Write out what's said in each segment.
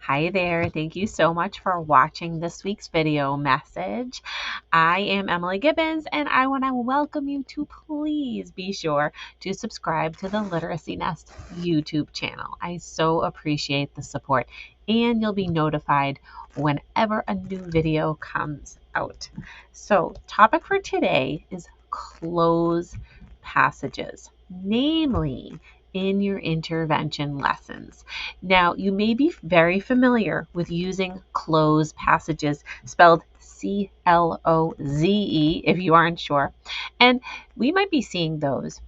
Hi there. Thank you so much for watching this week's video message. I am Emily Gibbons and I want to welcome you to please be sure to subscribe to the Literacy Nest YouTube channel. I so appreciate the support and you'll be notified whenever a new video comes out. So, topic for today is cloze passages, namely in your intervention lessons. Now, you may be very familiar with using cloze passages, spelled Cloze if you aren't sure. And we might be seeing those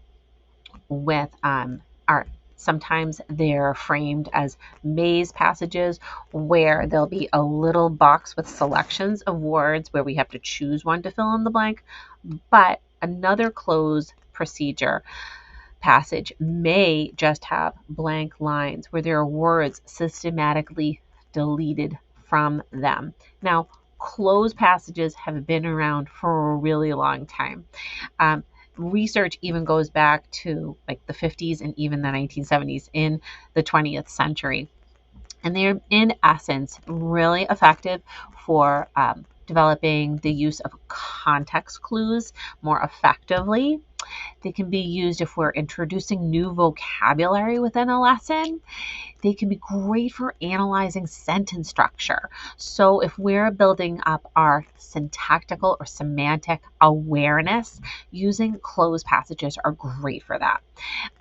with our sometimes they're framed as maze passages where there'll be a little box with selections of words where we have to choose one to fill in the blank. But another cloze procedure passage may just have blank lines where there are words systematically deleted from them. Now, cloze passages have been around for a really long time. Research even goes back to like the 50s and even the 1970s in the 20th century. And they're, in essence, really effective for developing the use of context clues more effectively. They can be used if we're introducing new vocabulary within a lesson. They can be great for analyzing sentence structure. So if we're building up our syntactical or semantic awareness, using cloze passages are great for that.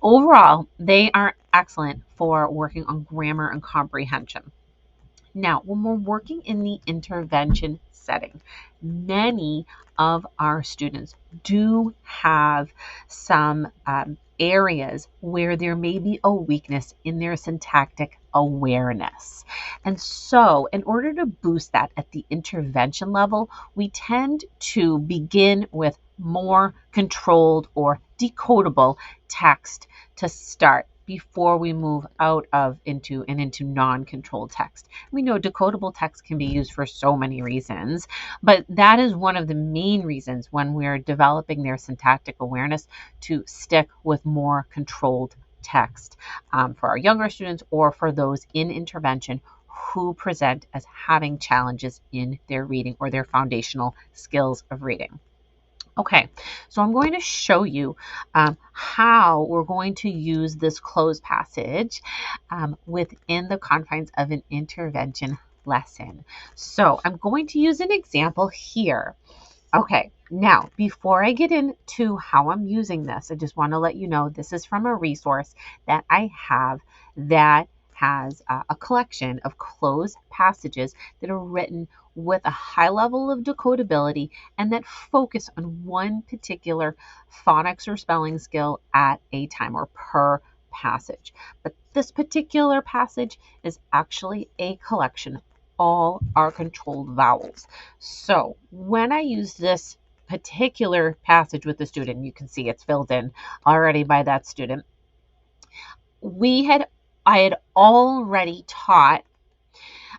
Overall, they are excellent for working on grammar and comprehension. Now, when we're working in the intervention setting, many of our students do have some areas where there may be a weakness in their syntactic awareness. And so, in order to boost that at the intervention level, we tend to begin with more controlled or decodable text to start before we move out of into non-controlled text. We know decodable text can be used for so many reasons, but that is one of the main reasons when we're developing their syntactic awareness to stick with more controlled text for our younger students or for those in intervention who present as having challenges in their reading or their foundational skills of reading. Okay, so I'm going to show you how we're going to use this cloze passage within the confines of an intervention lesson. So I'm going to use an example here. Okay, now before I get into how I'm using this, I just want to let you know this is from a resource that I have that has a collection of cloze passages that are written with a high level of decodability and that focus on one particular phonics or spelling skill at a time or per passage. But this particular passage is actually a collection. All are controlled vowels. So when I use this particular passage with the student, you can see it's filled in already by that student. I had already taught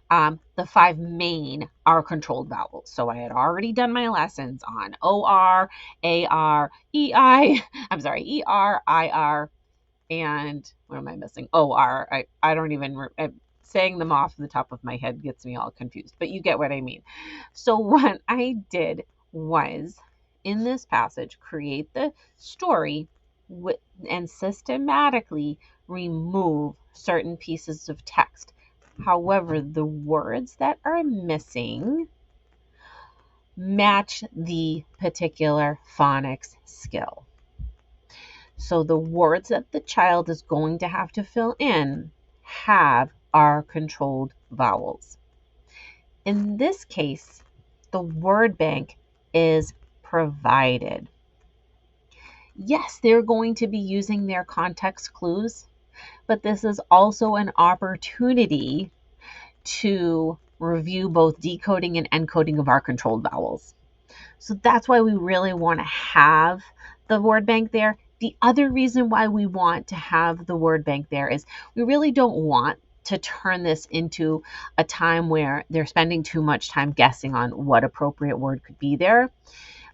the 5 main are controlled vowels. So I had already done my lessons on OR, AR, EI, I'm sorry, ER, IR, and what am I missing? OR. I don't even, saying them off the top of my head gets me all confused, but you get what I mean. So what I did was, in this passage, create the story and systematically remove certain pieces of text. However, the words that are missing match the particular phonics skill. So the words that the child is going to have to fill in are controlled vowels. In this case, the word bank is provided. Yes, they're going to be using their context clues, but this is also an opportunity to review both decoding and encoding of our controlled vowels. So that's why we really want to have the word bank there. The other reason why we want to have the word bank there is we really don't want to turn this into a time where they're spending too much time guessing on what appropriate word could be there.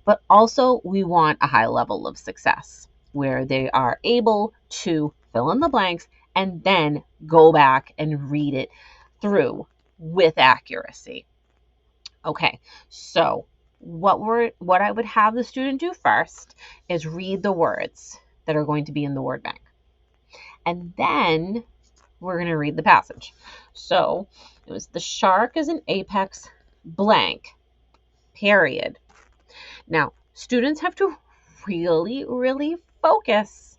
But also we want a high level of success where they are able to fill in the blanks and then go back and read it through with accuracy. Okay, so what I would have the student do first is read the words that are going to be in the word bank. And then we're going to read the passage. So it was the shark is an apex blank, period. Now, students have to really, really focus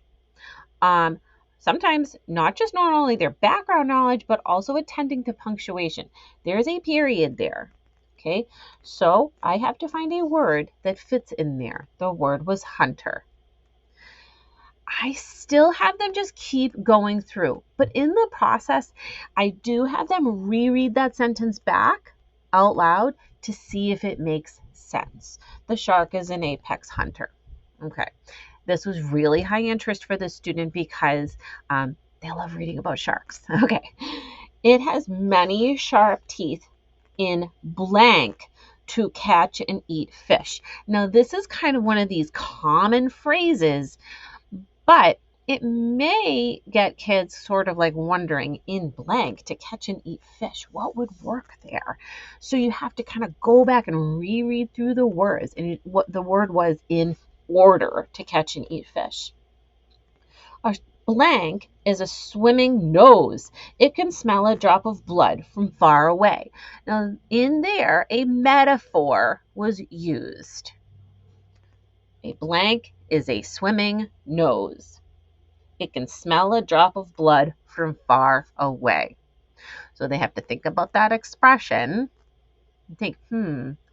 on sometimes not only their background knowledge, but also attending to punctuation. There's a period there. Okay, so I have to find a word that fits in there. The word was hunter. I still have them just keep going through, but in the process, I do have them reread that sentence back out loud to see if it makes sense. The shark is an apex hunter. Okay, this was really high interest for the student because they love reading about sharks. Okay, it has many sharp teeth in blank to catch and eat fish. Now, this is kind of one of these common phrases, but it may get kids sort of like wondering, in blank to catch and eat fish, what would work there? So you have to kind of go back and reread through the words and what the word was in order to catch and eat fish. A blank is a swimming nose. It can smell a drop of blood from far away. Now, in there, a metaphor was used. A blank is a swimming nose. It can smell a drop of blood from far away. So they have to think about that expression and think,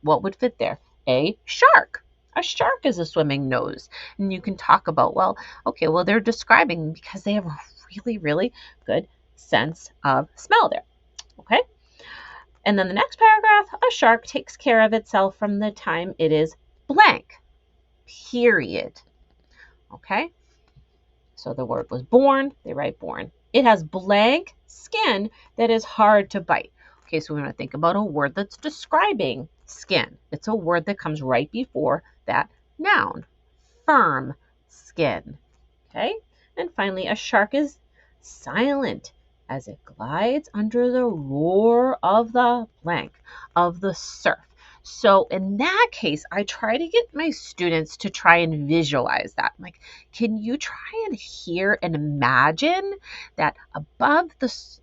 what would fit there? A shark. A shark is a swimming nose. And you can talk about, they're describing because they have a really, really good sense of smell there. Okay? And then the next paragraph, a shark takes care of itself from the time it is blank. Period. Okay? So the word was born. They write born. It has blank skin that is hard to bite. Okay, so we're going to think about a word that's describing skin. It's a word that comes right before that noun. Firm skin. Okay? And finally, a shark is silent as it glides under the roar of the blank, of the surf. So in that case, I try to get my students to try and visualize that. Like, can you try and hear and imagine that above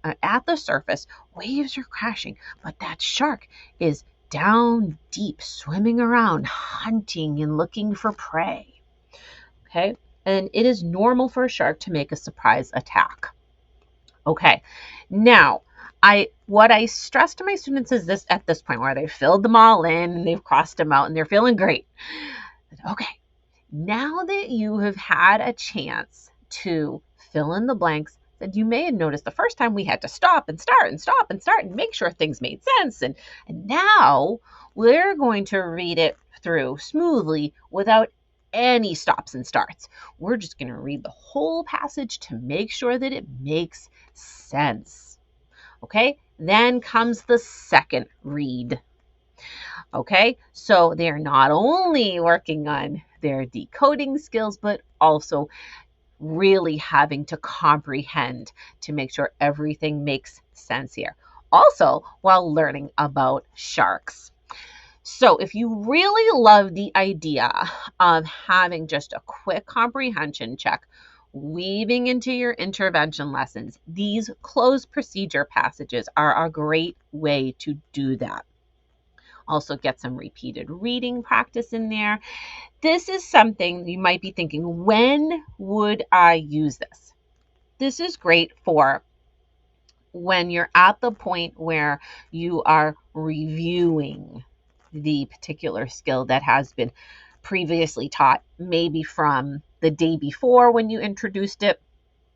at the surface, waves are crashing, but that shark is down deep, swimming around, hunting and looking for prey. Okay, and it is normal for a shark to make a surprise attack. Okay, now what I stress to my students is this at this point where they've filled them all in and they've crossed them out and they're feeling great. Okay, now that you have had a chance to fill in the blanks that you may have noticed the first time we had to stop and start and make sure things made sense. And now we're going to read it through smoothly without any stops and starts. We're just going to read the whole passage to make sure that it makes sense. Okay, then comes the second read. Okay, so they're not only working on their decoding skills, but also really having to comprehend to make sure everything makes sense here. Also, while learning about sharks. So if you really love the idea of having just a quick comprehension check, weaving into your intervention lessons, these closed procedure passages are a great way to do that. Also get some repeated reading practice in there. This is something you might be thinking, when would I use this? This is great for when you're at the point where you are reviewing the particular skill that has been previously taught, maybe from the day before when you introduced it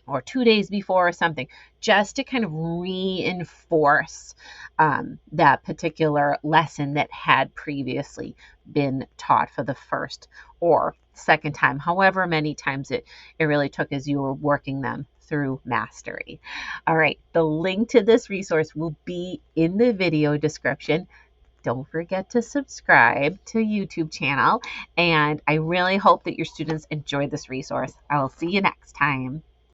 or 2 days before or something, just to kind of reinforce that particular lesson that had previously been taught for the first or second time, however many times it really took as you were working them through mastery. All right, the link to this resource will be in the video description. Don't forget to subscribe to YouTube channel, and I really hope that your students enjoy this resource. I will see you next time.